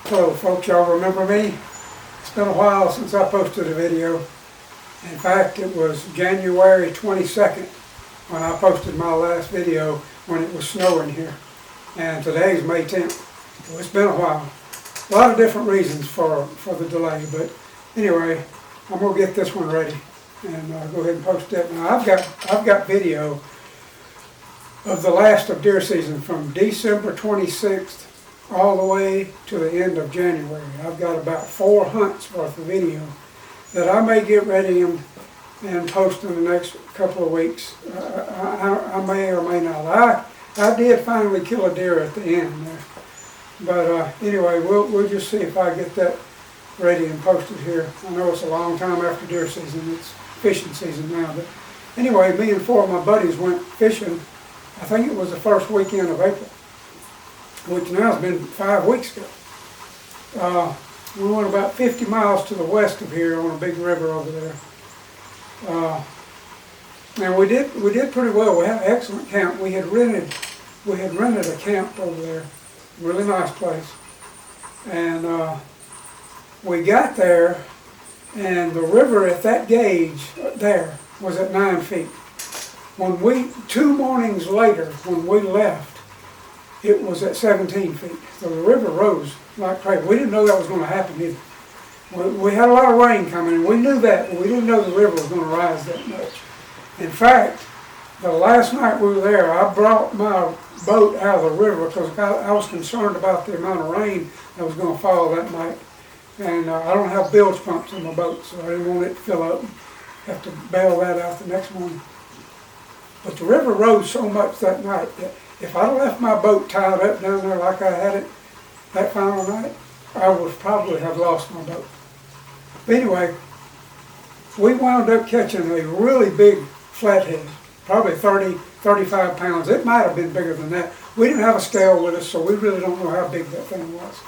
Hello folks, y'all remember me? It's been a while since I posted a video. In fact, it was January 22nd when I posted my last video when it was snowing here. And today's May 10th. So it's been a while. A lot of different reasons for the delay, but anyway, I'm gonna get this one ready and go ahead and post it. Now I've got video of the last of deer season from December 26th all the way to the end of January. I've got about 4 hunts worth of video that I may get ready and post in the next couple of weeks. I may or may not. I did finally kill a deer at the end there. But anyway, we'll just see if I get that ready and posted here. I know it's a long time after deer season. It's fishing season now. But anyway, me and 4 of my buddies went fishing. I think it was the first weekend of April, which now has been 5 weeks ago. We went about 50 miles to the west of here on a big river over there. And we did pretty well. We had an excellent camp. We had rented a camp over there, really nice place. And we got there, and the river at that gauge there was at 9 feet. 2 mornings later, when we left, it was at 17 feet. So the river rose like crazy. We didn't know that was going to happen either. We had a lot of rain coming, and we knew that, but we didn't know the river was going to rise that much. In fact, the last night we were there, I brought my boat out of the river because I was concerned about the amount of rain that was going to fall that night. And I don't have bilge pumps in my boat, so I didn't want it to fill up and have to bail that out the next morning. But the river rose so much that night that if I'd left my boat tied up down there like I had it that final night, I would probably have lost my boat. But anyway, we wound up catching a really big flathead, probably 30, 35 pounds. It might have been bigger than that. We didn't have a scale with us, so we really don't know how big that thing was.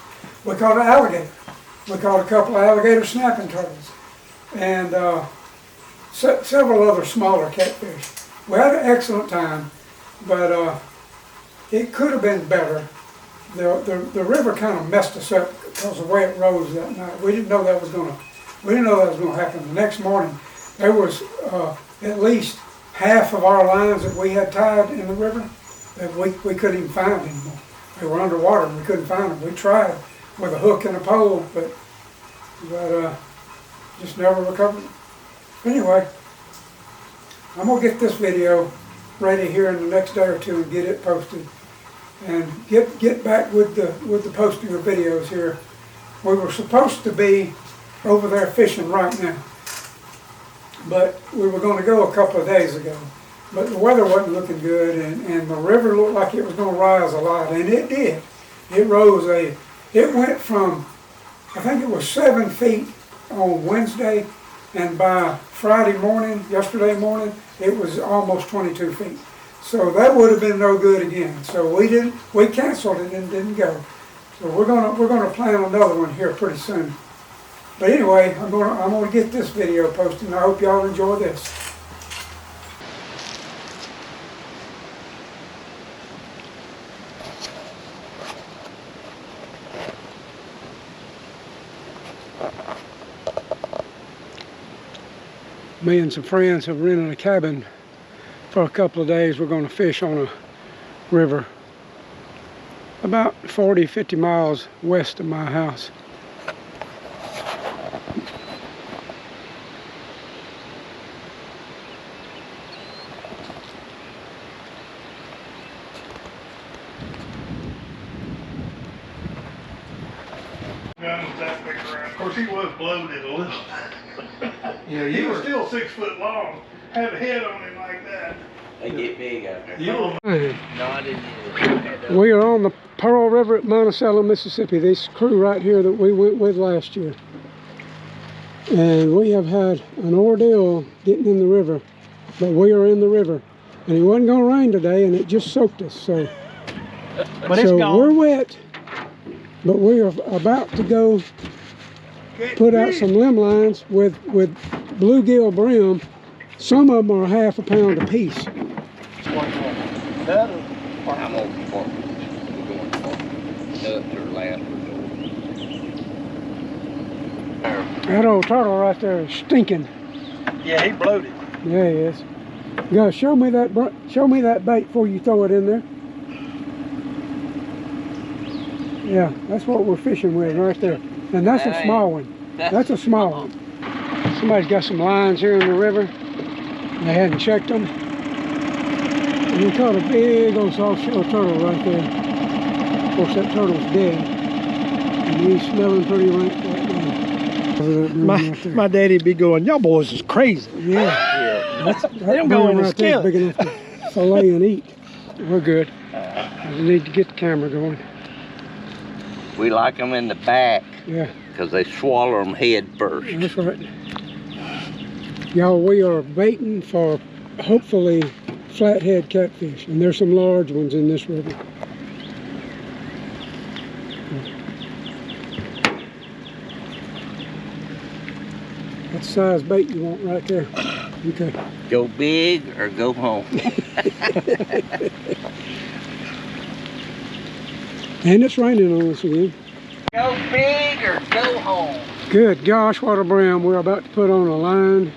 We caught an alligator. We caught a couple of alligator snapping turtles and several other smaller catfish. We had an excellent time, but it could have been better. The river kind of messed us up because of the way it rose that night. We didn't know that was going to happen. The next morning, there was at least half of our lines that we had tied in the river that we couldn't even find anymore. They were underwater and we couldn't find them. We tried with a hook and a pole, but just never recovered. Anyway, I'm gonna get this video ready here in the next day or two and get it posted, and get back with the posting of videos here. We were supposed to be over there fishing right now, but we were going to go a couple of days ago. But the weather wasn't looking good, and the river looked like it was going to rise a lot, and it did. It rose it went from, I think it was 7 feet on Wednesday, and by Friday morning, yesterday morning, it was almost 22 feet. So that would have been no good again. So we canceled it and didn't go. So we're gonna plan another one here pretty soon. But anyway, I'm gonna get this video posted, and I hope y'all enjoy this. Me and some friends have rented a cabin for a couple of days. We're going to fish on a river about 40, 50 miles west of my house. Of course, he was bloated a little. Yeah, he was still 6 foot long. Had a head on him like that. They get big out there. You No, I didn't. We are on the Pearl River at Monticello, Mississippi. This crew right here that we went with last year. And we have had an ordeal getting in the river. But we are in the river. And it wasn't going to rain today, and it just soaked us. So we're wet. But we are about to go put out some limb lines with bluegill brim. Some of them are half a pound apiece. I'm open for it. We're going for it. Up to her last resort. That old turtle right there is stinking. Yeah, he bloated. Yeah, he is. Go, show me that bait before you throw it in there. Yeah, that's what we're fishing with right there. And that's a small one. That's a small one. Somebody's got some lines here in the river. They hadn't checked them. And we caught a big old soft shell turtle right there. Of course, that turtle's dead. And he's smelling pretty rank right now. My daddy be going, y'all boys is crazy. Yeah. They don't go in the skillet. Big enough to fillet and eat. We're good. We need to get the camera going. We like them in the back. Yeah. Because they swallow them head first. That's right. Y'all, we are baiting for hopefully flathead catfish, and there's some large ones in this river. That's the size bait you want right there. Okay. Go big or go home. And it's raining on us again. Go big or go home. Good gosh, what a brim. We're about to put on a line.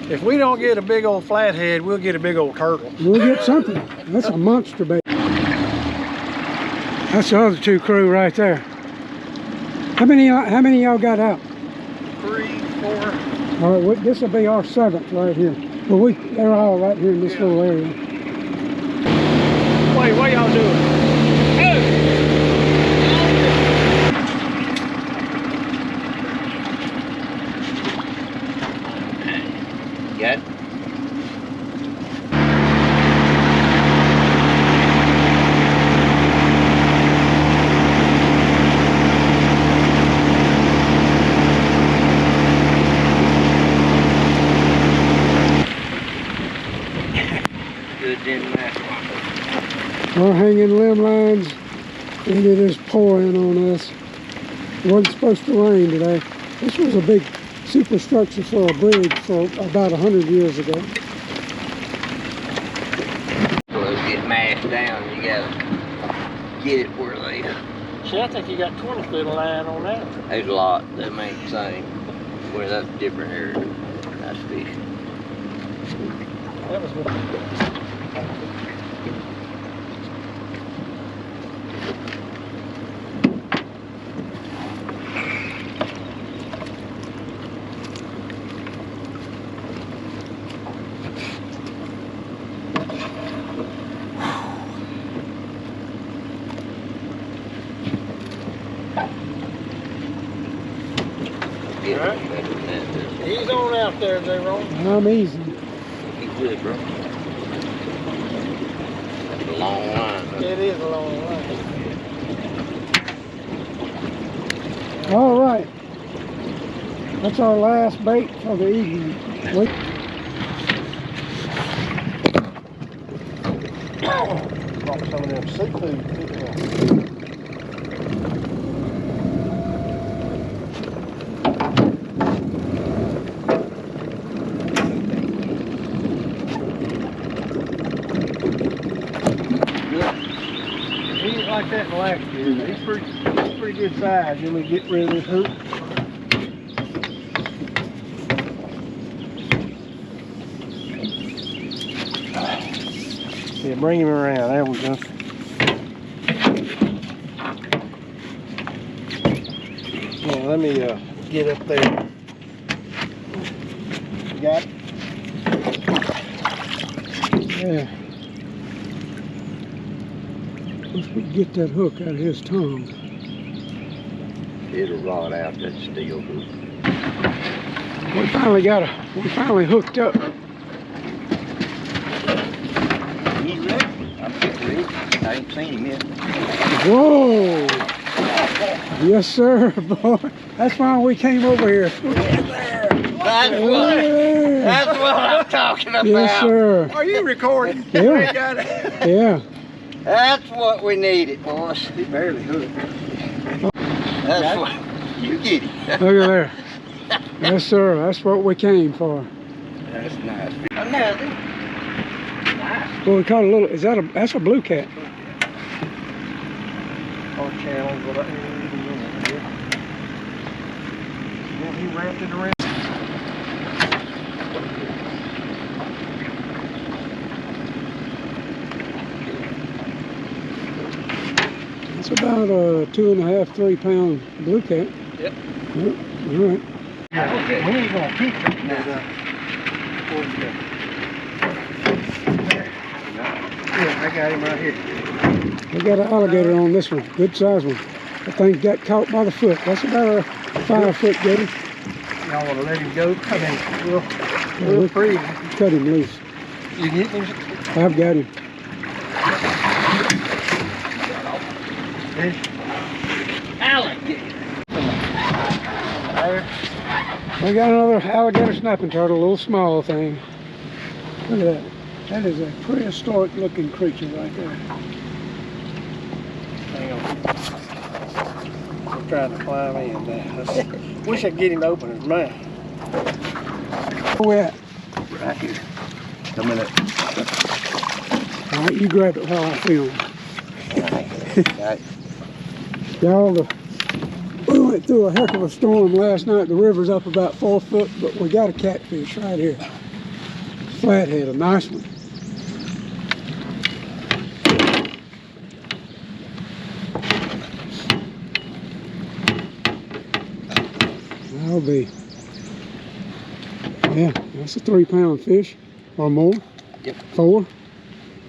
If we don't get a big old flathead, we'll get a big old turtle. We'll get something. That's a monster bait. That's the other two crew right there. How many of y'all got out? 3, 4. All right, this will be our 7th right here. But they're all right here in this little area. Wait, what y'all doing? Got good in there. We're hanging limb lines, and it is pouring on us. It wasn't supposed to rain today. This was a big superstructure for a bridge for about 100 years ago. Those get mashed down. You gotta get it where they. See, I think you got 20 foot of line on that. There's a lot that ain't the same. Where that's different area. Nice fish. That was good. Get Right. better than that. He's on out there, J-Ron. I'm easy. He's good, bro. That's a long line. Huh? It is a long line. All right. That's our last bait for the evening. Wait. Drop some of them seafood. He's like that last year. He's pretty good size. Then we get rid of this hook. Yeah, bring him around. There we go. Yeah, let me get up there. You got it? Yeah. Let's get that hook out of his tongue. It'll rot out that steel hook. We finally hooked up. He's ready. I'm getting ready. I ain't seen him yet. Whoa! Yes, sir, boy. That's why we came over here. That's what I'm talking about. Yes, sir. Are you recording? Yeah. Got it. Yeah. That's what we needed, boys. He barely hooked. That's what you get it. Look at there. Yes, sir. That's what we came for. That's nice. Another. Well, we caught a little. That's a blue cat. Our channel, but then he wrapped it around. It's about a 2.5, 3 pound blue cat. Yep. Yep. All right. Yeah, we ain't gonna keep it. Yeah, I got him right here. We got an alligator on this one, good size one. The thing got caught by the foot. That's about a 5 foot gator. Y'all wanna let him go? I mean, we'll free him. Cut him loose. You get him? I've got him. Alligator. There. We got another alligator snapping turtle, a little small thing. Look at that. That is a prehistoric looking creature right there. Hang on. I'm trying to climb in now. Wish I could get him to open his mouth. Where we at? Right here. Come in it. All right, you grab it while I film. Right. Y'all, we went through a heck of a storm last night. The river's up about 4 foot, but we got a catfish right here. Flathead, a nice one. That'll be, yeah, that's a 3 pound fish or more. Yep. 4.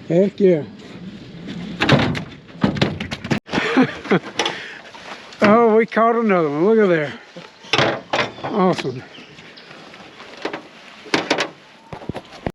Heck yeah. Oh, we caught another one. Look at there. Awesome.